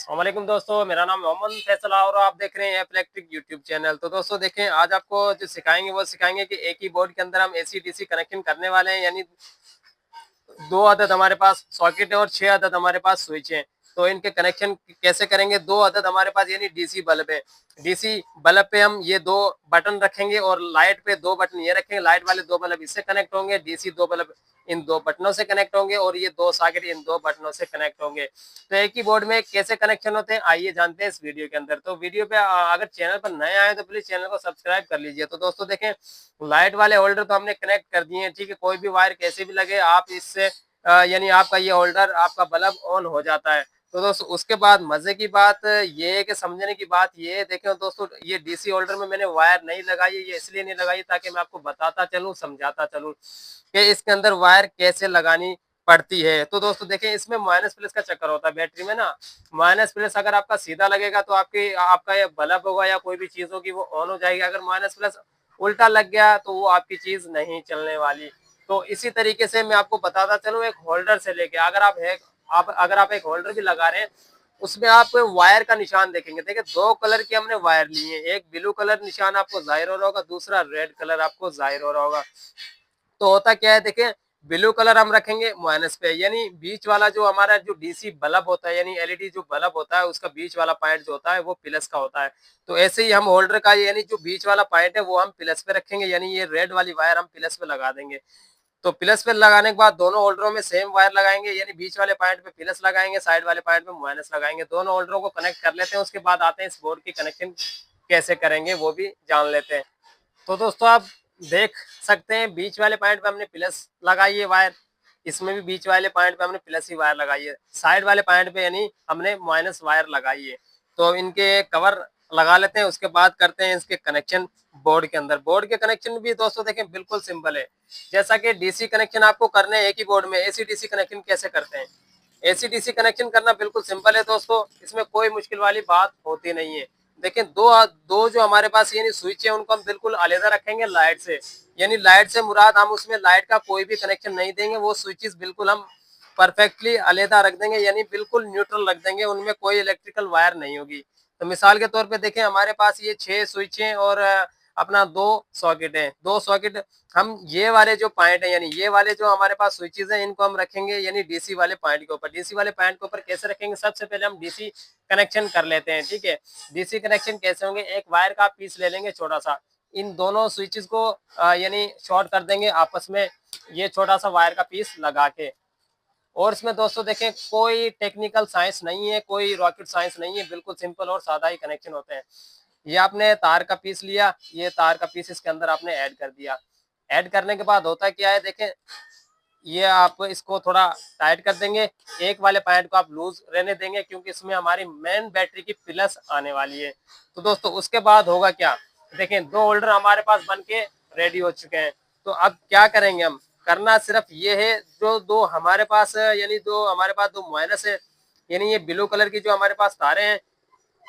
वालेकुम दोस्तों, मेरा नाम मोहम्मद फैसल और आप देख रहे हैं इलेक्ट्रिक यूट्यूब चैनल। तो दोस्तों देखें, आज आपको जो सिखाएंगे वो सिखाएंगे कि एक ही बोर्ड के अंदर हम एसी डीसी कनेक्शन करने वाले हैं। यानी दो अदद हमारे पास सॉकेट है और 6 अदद हमारे पास स्विच है। तो इनके कनेक्शन कैसे करेंगे? दो अदद हमारे पास यानी डीसी बल्ब है। डीसी बल्ब पे हम ये दो बटन रखेंगे और लाइट पे दो बटन ये रखेंगे। लाइट वाले दो बल्ब इससे कनेक्ट होंगे, डीसी दो बल्ब इन दो बटनों से कनेक्ट होंगे और ये दो सॉकेट इन दो बटनों से कनेक्ट होंगे। तो एक ही बोर्ड में कैसे कनेक्शन होते हैं, आइए जानते हैं इस वीडियो के अंदर। तो वीडियो पे अगर चैनल पर नए आए तो प्लीज चैनल को सब्सक्राइब कर लीजिए। तो दोस्तों देखें, लाइट वाले होल्डर तो हमने कनेक्ट कर दिए हैं, ठीक है। कोई भी वायर कैसे भी लगे आप इससे यानी आपका ये होल्डर आपका बल्ब ऑन हो जाता है। तो दोस्तों उसके बाद मजे की बात ये है कि समझने की बात ये है, देखें दोस्तों, ये डीसी होल्डर में मैंने वायर नहीं लगाई है। ये इसलिए नहीं लगाई ताकि मैं आपको बताता चलूं, समझाता चलूं कि इसके अंदर वायर कैसे लगानी पड़ती है। तो दोस्तों देखें, इसमें माइनस प्लस का चक्कर होता है बैटरी में ना। माइनस प्लस अगर आपका सीधा लगेगा तो आपका ये बल्ब होगा या कोई भी चीज होगी वो ऑन हो जाएगी। अगर माइनस प्लस उल्टा लग गया तो वो आपकी चीज नहीं चलने वाली। तो इसी तरीके से मैं आपको बताता चलूं, एक होल्डर से लेके अगर आप एक होल्डर भी लगा रहे हैं, उसमें आप वायर का निशान देखेंगे। देखिए, दो कलर के हमने वायर लिए हैं। एक ब्लू कलर निशान आपको जाहिर हो रहा होगा, दूसरा रेड कलर आपको जाहिर हो रहा होगा। तो होता क्या है, देखिए, ब्लू कलर हम रखेंगे माइनस पे, यानी बीच वाला जो हमारा जो डीसी बल्ब होता है यानी एलईडी जो बल्ब होता है उसका बीच वाला पॉइंट जो होता है वो प्लस का होता है। तो ऐसे ही हम होल्डर का यानी जो बीच वाला पॉइंट है वो हम प्लस पे रखेंगे, यानी ये रेड वाली वायर हम प्लस पे लगा देंगे। तो प्लस पे लगाने के बाद दोनों होल्डरों में सेम वायर लगाएंगे, यानी बीच वाले पॉइंट पे प्लस लगाएंगे, साइड वाले पॉइंट पे माइनस लगाएंगे। दोनों होल्डरों को कनेक्ट कर लेते हैं। उसके बाद आते हैं इस बोर्ड की कनेक्शन कैसे करेंगे वो भी जान लेते हैं। तो दोस्तों आप देख सकते हैं, बीच वाले पॉइंट पे हमने प्लस लगाई है वायर, इसमें भी बीच वाले पॉइंट पे हमने प्लस ही वायर लगाई है। साइड वाले पॉइंट पे यानी हमने माइनस वायर लगाई है। तो इनके कवर लगा लेते हैं, उसके बाद करते हैं इसके कनेक्शन बोर्ड के अंदर। बोर्ड के कनेक्शन भी दोस्तों देखें बिल्कुल सिंपल है। जैसा कि डीसी कनेक्शन आपको करने हैं एक ही बोर्ड में, एसी डीसी कनेक्शन कैसे करते हैं? एसी डीसी कनेक्शन करना बिल्कुल सिंपल है दोस्तों, इसमें कोई मुश्किल वाली बात होती नहीं है। देखें, दो दो जो हमारे पास यानी स्विच है उनको हम बिल्कुल अलग रखेंगे लाइट से। यानी लाइट से मुराद हम उसमें लाइट का कोई भी कनेक्शन नहीं देंगे, वो स्विचेस बिल्कुल हम परफेक्टली अलहदा रख देंगे, यानी बिल्कुल न्यूट्रल रख देंगे, उनमें कोई इलेक्ट्रिकल वायर नहीं होगी। तो मिसाल के तौर पे देखें, हमारे पास ये 6 स्विच हैं और अपना दो सॉकेट है। दो सॉकेट हम ये वाले जो पॉइंट है यानी ये वाले जो हमारे पास स्विचेस हैं इनको हम रखेंगे यानी डीसी वाले पॉइंट के ऊपर। डीसी वाले पॉइंट के ऊपर कैसे रखेंगे? सबसे पहले हम डीसी कनेक्शन कर लेते हैं, ठीक है। डीसी कनेक्शन कैसे होंगे? एक वायर का पीस ले लेंगे छोटा सा, इन दोनों स्विचेस को यानी शॉर्ट कर देंगे आपस में, ये छोटा सा वायर का पीस लगा के। और इसमें दोस्तों देखें, कोई टेक्निकल साइंस नहीं है, कोई रॉकेट साइंस नहीं है, बिल्कुल सिंपल और सादा ही कनेक्शन होते हैं। ये आपने तार का पीस लिया, ये तार का पीस इसके अंदर आपने ऐड कर दिया। ऐड करने के बाद होता क्या है, देखें, ये आप इसको थोड़ा टाइट कर देंगे। एक वाले पॉइंट को आप लूज रहने देंगे क्योंकि इसमें हमारी मेन बैटरी की प्लस आने वाली है। तो दोस्तों उसके बाद होगा क्या, देखें, दो होल्डर हमारे पास बन के रेडी हो चुके हैं। तो अब क्या करेंगे हम? करना सिर्फ ये है, जो दो हमारे पास यानी दो हमारे पास दो माइनस है, यानी ये ब्लू कलर की जो हमारे पास तारें हैं,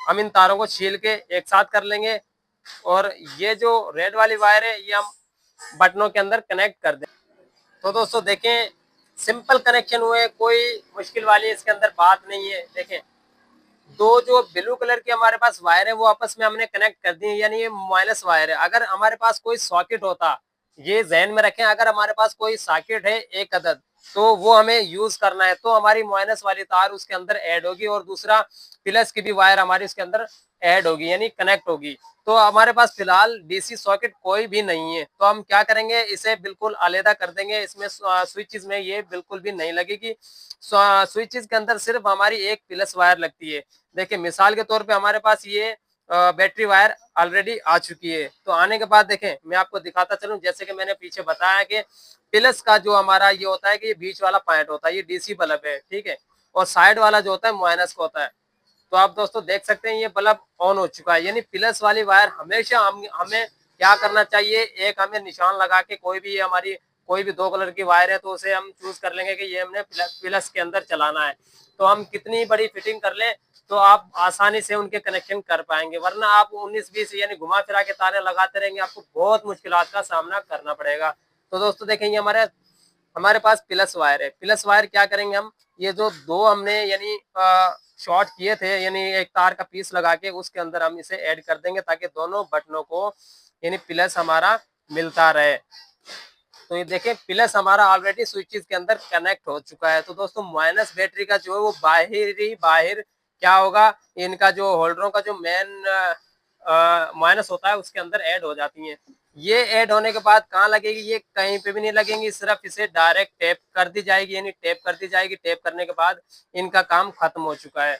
हम इन तारों को छील के एक साथ कर लेंगे और ये जो रेड वाली वायर है ये हम बटनों के अंदर कनेक्ट कर दें। तो दोस्तों देखें, सिंपल कनेक्शन हुए, कोई मुश्किल वाली इसके अंदर बात नहीं है। देखें, दो जो ब्लू कलर की हमारे पास वायर है वो आपस में हमने कनेक्ट कर दी है, यानी ये माइनस वायर है। अगर हमारे पास कोई सॉकेट होता, ये जहन में रखें, अगर हमारे पास कोई सॉकेट है एक अदद, तो वो हमें यूज करना है, तो हमारी माइनस वाली तार उसके अंदर ऐड होगी और दूसरा प्लस की भी वायर हमारी उसके अंदर ऐड होगी यानी कनेक्ट होगी। तो हमारे पास फिलहाल डीसी सॉकेट कोई भी नहीं है, तो हम क्या करेंगे, इसे बिल्कुल अलहदा कर देंगे। इसमें स्विचेस में ये बिल्कुल भी नहीं लगेगी। स्विचेस के अंदर सिर्फ हमारी एक प्लस वायर लगती है। देखिए, मिसाल के तौर पे हमारे पास ये बैटरी वायर ऑलरेडी आ चुकी है। तो आने के बाद देखें, मैं आपको दिखाता चलूं, जैसे कि मैंने पीछे बताया कि प्लस का जो हमारा ये होता है कि ये बीच वाला पॉइंट होता है, ये डीसी बल्ब है, ठीक है, और साइड वाला जो होता है माइनस का होता है। तो आप दोस्तों देख सकते हैं ये बल्ब ऑन हो चुका है, यानी प्लस वाली वायर हमेशा हमें क्या करना चाहिए, एक हमें निशान लगा के, कोई भी ये हमारी कोई भी दो कलर की वायर है तो उसे हम चूज कर लेंगे कि ये हमने प्लस के अंदर चलाना है। तो हम कितनी बड़ी फिटिंग कर लें तो आप आसानी से उनके कनेक्शन कर पाएंगे, वरना आप 19-20 यानी घुमा फिरा के तारे लगाते रहेंगे, आपको बहुत मुश्किलात का सामना करना पड़ेगा। तो दोस्तों देखेंगे, हमारे पास प्लस वायर है। प्लस वायर क्या करेंगे हम, ये जो दो हमने यानी शॉर्ट किए थे, यानी एक तार का पीस लगा के उसके अंदर हम इसे ऐड कर देंगे ताकि दोनों बटनों को यानी प्लस हमारा मिलता रहे। तो ये देखें प्लस हमारा ऑलरेडी स्विचेस के अंदर कनेक्ट हो चुका है। तो दोस्तों माइनस बैटरी का जो है वो बाहर क्या होगा, इनका जो होल्डरों का जो मेन माइनस होता है उसके अंदर ऐड हो जाती हैं। ये ऐड होने के बाद कहाँ लगेगी, ये कहीं पे भी नहीं लगेंगी, सिर्फ इसे डायरेक्ट टैप कर दी जाएगी, यानी टैप कर दी जाएगी। टैप करने के बाद इनका काम खत्म हो चुका है।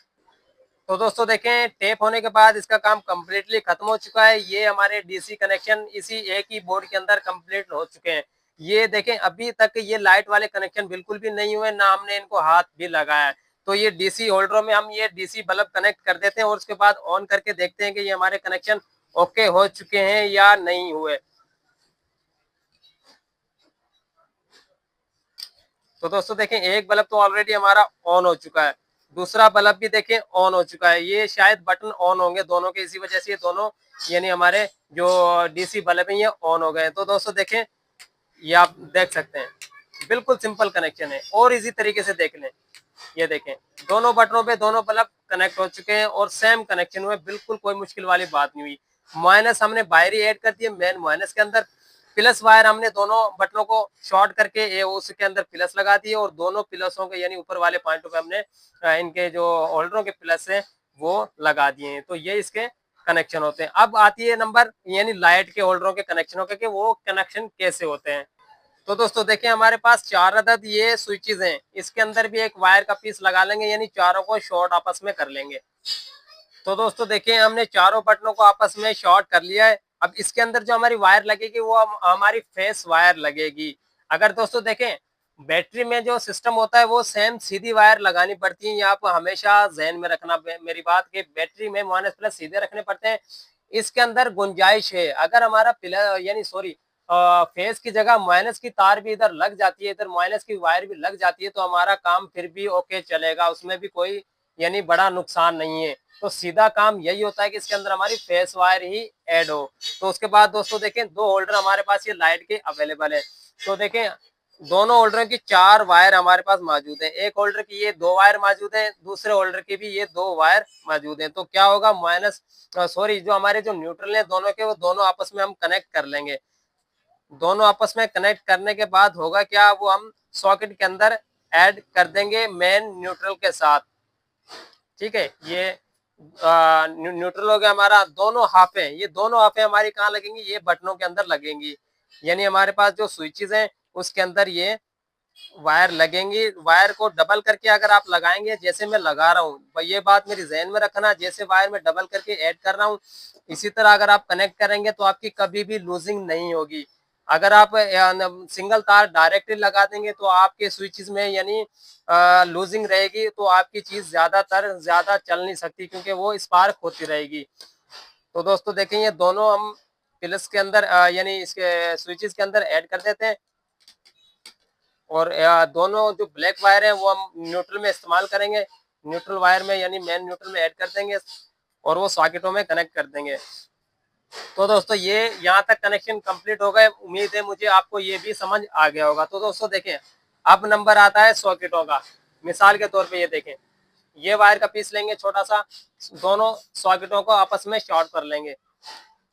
तो दोस्तों देखें टैप होने के बाद इसका काम कम्प्लीटली खत्म हो चुका है। ये हमारे डीसी कनेक्शन इसी एक ही बोर्ड के अंदर कंप्लीट हो चुके हैं। ये देखें अभी तक ये लाइट वाले कनेक्शन बिल्कुल भी नहीं हुए, ना हमने इनको हाथ भी लगाया है। तो ये डीसी होल्डरों में हम ये डीसी बल्ब कनेक्ट कर देते हैं और उसके बाद ऑन करके देखते हैं कि ये हमारे कनेक्शन ओके हो चुके हैं या नहीं हुए। तो दोस्तों देखें एक बल्ब तो ऑलरेडी हमारा ऑन हो चुका है, दूसरा बल्ब भी देखें ऑन हो चुका है। ये शायद बटन ऑन होंगे दोनों के, इसी वजह से ये दोनों यानी हमारे जो डीसी बल्ब है ये ऑन हो गए। तो दोस्तों देखें ये आप देख सकते हैं बिल्कुल सिंपल कनेक्शन है, और इसी तरीके से देख लें। ये देखें दोनों बटनों पे दोनों बल्ब कनेक्ट हो चुके हैं और सेम कनेक्शन हुए, बिल्कुल कोई मुश्किल वाली बात नहीं हुई। माइनस हमने बाहर ही ऐड कर दिए मेन माइनस के अंदर, प्लस वायर हमने दोनों बटनों को शॉर्ट करके ये उसके अंदर प्लस लगा दिए और दोनों प्लसों के यानी ऊपर वाले पॉइंटों पे हमने इनके जो होल्डरों के प्लस है वो लगा दिए हैं। तो ये इसके कनेक्शन होते हैं। अब आती है नंबर यानी लाइट के होल्डरों के कनेक्शनों के, वो कनेक्शन कैसे होते हैं। तो दोस्तों देखिए हमारे पास 4 अदद ये स्विचेस हैं, इसके अंदर भी एक वायर का पीस लगा लेंगे, यानी चारों को शॉर्ट आपस में कर लेंगे। तो दोस्तों देखिए हमने चारों बटनों को आपस में शॉर्ट कर लिया है। अब इसके अंदर जो हमारी वायर लगेगी वो हमारी फेस वायर लगेगी। अगर दोस्तों देखें बैटरी में जो सिस्टम होता है वो सेम सीधी वायर लगानी पड़ती है, ये आप हमेशा ध्यान में रखना मेरी बात कि बैटरी में माइनस प्लस सीधे रखने पड़ते हैं। इसके अंदर गुंजाइश है, अगर हमारा प्लस यानी सॉरी फेस की जगह माइनस की तार भी इधर लग जाती है, इधर माइनस की वायर भी लग जाती है, तो हमारा काम फिर भी ओके चलेगा, उसमें भी कोई यानी बड़ा नुकसान नहीं है। तो सीधा काम यही होता है कि इसके अंदर हमारी फेस वायर ही ऐड हो। तो उसके बाद दोस्तों देखें 2 होल्डर हमारे पास ये लाइट के अवेलेबल है। तो देखें दोनों होल्डर की 4 वायर हमारे पास मौजूद है। एक होल्डर की ये 2 वायर मौजूद है, दूसरे होल्डर की भी ये 2 वायर मौजूद है। तो क्या होगा माइनस सॉरी जो हमारे जो न्यूट्रल है दोनों के, वो दोनों आपस में हम कनेक्ट कर लेंगे। दोनों आपस में कनेक्ट करने के बाद होगा क्या, वो हम सॉकेट के अंदर ऐड कर देंगे मेन न्यूट्रल के साथ। ठीक है, ये न्यूट्रल हो गया हमारा। दोनों हाफे, ये दोनों हाफे हमारी कहाँ लगेंगी, ये बटनों के अंदर लगेंगी, यानी हमारे पास जो स्विचेस हैं उसके अंदर ये वायर लगेंगी। वायर को डबल करके अगर आप लगाएंगे, जैसे मैं लगा रहा हूँ, ये बात मेरी जहन में रखना, जैसे वायर में डबल करके ऐड कर रहा हूँ इसी तरह अगर आप कनेक्ट करेंगे तो आपकी कभी भी लूजिंग नहीं होगी। अगर आप सिंगल तार डायरेक्टली लगा देंगे तो आपके स्विचेस में यानी लूजिंग रहेगी, तो आपकी चीज ज्यादा चल नहीं सकती क्योंकि वो स्पार्क होती रहेगी। तो दोस्तों देखें ये दोनों हम प्लस के अंदर यानी इसके स्विचेस के अंदर ऐड कर देते हैं, और दोनों जो ब्लैक वायर है वो हम न्यूट्रल में इस्तेमाल करेंगे। न्यूट्रल वायर में यानी मेन न्यूट्रल में ऐड कर देंगे और वो सॉकेटों में कनेक्ट कर देंगे। तो दोस्तों ये यहाँ तक कनेक्शन कंप्लीट हो गए, उम्मीद है मुझे आपको ये भी समझ आ गया होगा। तो दोस्तों देखें अब नंबर आता है सॉकेटों का। मिसाल के तौर पे ये देखें, ये वायर का पीस लेंगे छोटा सा, दोनों सॉकेटों को आपस में शॉर्ट कर लेंगे।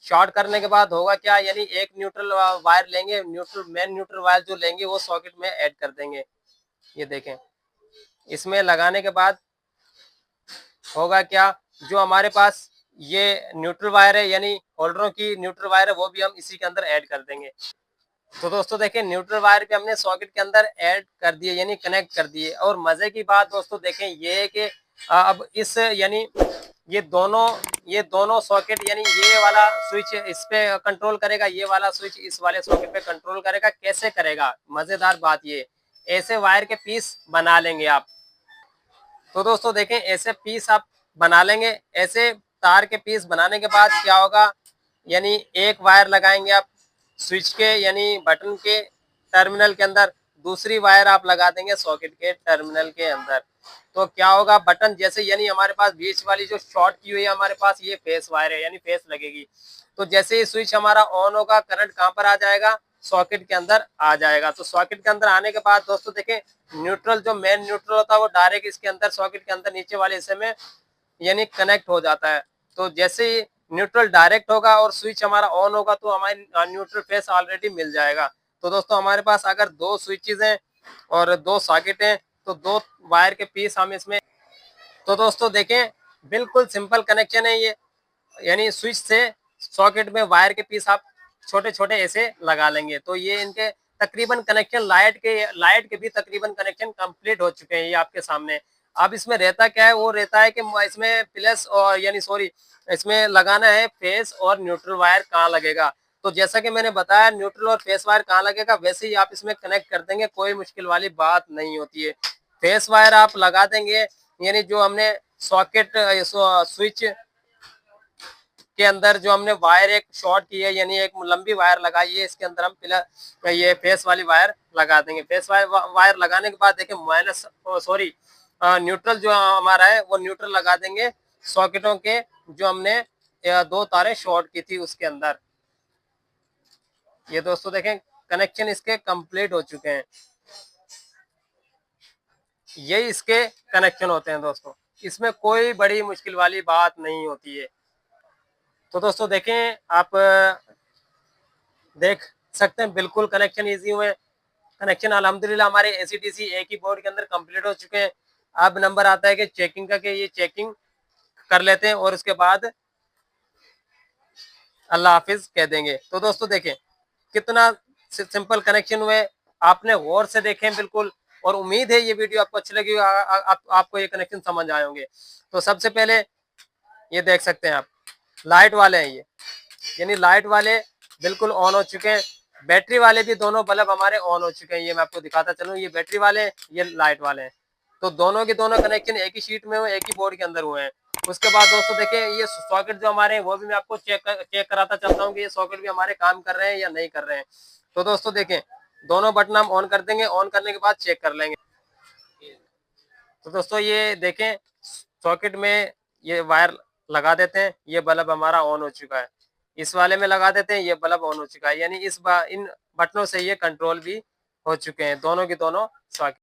शॉर्ट करने के बाद होगा क्या, यानी एक न्यूट्रल वायर लेंगे, मेन न्यूट्रल वायर जो लेंगे वो सॉकेट में ऐड कर देंगे। ये देखें इसमें लगाने के बाद होगा क्या, जो हमारे पास ये न्यूट्रल वायर है यानी होल्डरों की न्यूट्रल वायर है वो भी हम इसी के अंदर ऐड कर देंगे। तो दोस्तों देखें न्यूट्रल वायर भी हमने सॉकेट के अंदर ऐड कर दिए यानी कनेक्ट कर दिए। और मजे की बात दोस्तों देखें ये है कि अब इस यानी ये दोनों सॉकेट यानी ये वाला स्विच इस पे कंट्रोल करेगा, ये वाला स्विच इस वाले सॉकेट पे कंट्रोल करेगा। कैसे करेगा, मजेदार बात ये, ऐसे वायर के पीस बना लेंगे आप। तो दोस्तों देखें ऐसे पीस आप बना लेंगे। ऐसे तार के पीस बनाने के बाद क्या होगा, यानी एक वायर लगाएंगे आप स्विच के यानी बटन के टर्मिनल के अंदर, दूसरी वायर आप लगा देंगे सॉकेट के टर्मिनल के अंदर। तो क्या होगा, बटन जैसे यानी हमारे पास बीच वाली जो शॉर्ट की हुई है हमारे पास ये फेस वायर है यानी फेस लगेगी। तो जैसे ही स्विच हमारा ऑन होगा करंट कहाँ पर आ जाएगा, सॉकेट के अंदर आ जाएगा। तो सॉकेट के अंदर आने के बाद दोस्तों देखें, न्यूट्रल जो मेन न्यूट्रल होता है वो डायरेक्ट इसके अंदर सॉकेट के अंदर नीचे वाले हिस्से में यानी कनेक्ट हो जाता है। तो जैसे ही न्यूट्रल डायरेक्ट होगा और स्विच हमारा ऑन होगा तो हमारी न्यूट्रल फेस ऑलरेडी मिल जाएगा। तो दोस्तों हमारे पास अगर 2 स्विचेस हैं और 2 सॉकेट हैं तो 2 वायर के पीस हम इसमें, तो दोस्तों देखें बिल्कुल सिंपल कनेक्शन है ये, यानी स्विच से सॉकेट में वायर के पीस आप छोटे-छोटे ऐसे लगा लेंगे। तो ये इनके तकरीबन कनेक्शन लाइट के भी तकरीबन कनेक्शन कंप्लीट हो चुके हैं, ये आपके सामने। अब इसमें रहता क्या है, वो रहता है कि इसमें प्लस और यानी सॉरी इसमें लगाना है फेस और न्यूट्रल वायर कहाँ लगेगा। तो जैसा कि मैंने बताया न्यूट्रल और फेस वायर कहाँ लगेगा वैसे ही आप इसमें कनेक्ट कर देंगे, कोई मुश्किल वाली बात नहीं होती है। फेस वायर आप लगा देंगे यानी जो हमने सॉकेट स्विच के अंदर जो हमने वायर एक शॉर्ट की है यानी एक लंबी वायर लगाई है, इसके अंदर हम पिलर ये फेस वाली वायर लगा देंगे। फेस वायर लगाने के बाद देखिए माइनस सॉरी न्यूट्रल जो हमारा है वो न्यूट्रल लगा देंगे सॉकेटों के जो हमने 2 तारें शॉर्ट की थी उसके अंदर। ये दोस्तों देखें कनेक्शन इसके कंप्लीट हो चुके हैं। यही इसके कनेक्शन होते हैं दोस्तों, इसमें कोई बड़ी मुश्किल वाली बात नहीं होती है। तो दोस्तों देखें आप देख सकते हैं बिल्कुल कनेक्शन इजी हुए। कनेक्शन अल्हम्दुलिल्लाह हमारे एसीडीसी एक ही बोर्ड के अंदर कंप्लीट हो चुके हैं। अब नंबर आता है कि चेकिंग का, कि ये चेकिंग कर लेते हैं और उसके बाद अल्लाह हाफिज कह देंगे। तो दोस्तों देखें कितना सिंपल कनेक्शन हुए, आपने गौर से देखें बिल्कुल, और उम्मीद है ये वीडियो आपको अच्छी लगी, आपको ये कनेक्शन समझ आए होंगे। तो सबसे पहले ये देख सकते हैं आप लाइट वाले हैं ये, यानी लाइट वाले बिल्कुल ऑन हो चुके हैं। बैटरी वाले भी दोनों बल्ब हमारे ऑन हो चुके हैं, ये मैं आपको दिखाता चलूं। ये बैटरी वाले हैं, ये लाइट वाले हैं। तो दोनों के दोनों कनेक्शन एक ही शीट में हुए, एक ही बोर्ड के अंदर हुए हैं। उसके बाद दोस्तों देखिए ये सॉकेट जो हमारे हैं वो भी मैं आपको चेक कराता चलता हूँ कि ये सॉकेट भी हमारे काम कर रहे हैं या नहीं कर रहे हैं। तो दोस्तों देखें दोनों बटन हम ऑन कर देंगे, ऑन करने के बाद चेक कर लेंगे। तो दोस्तों ये देखें सॉकेट में ये वायर लगा देते हैं, ये बल्ब हमारा ऑन हो चुका है। इस वाले में लगा देते हैं, ये बल्ब ऑन हो चुका है, यानी इन बटनों से ये कंट्रोल भी हो चुके हैं दोनों के दोनों सॉकेट।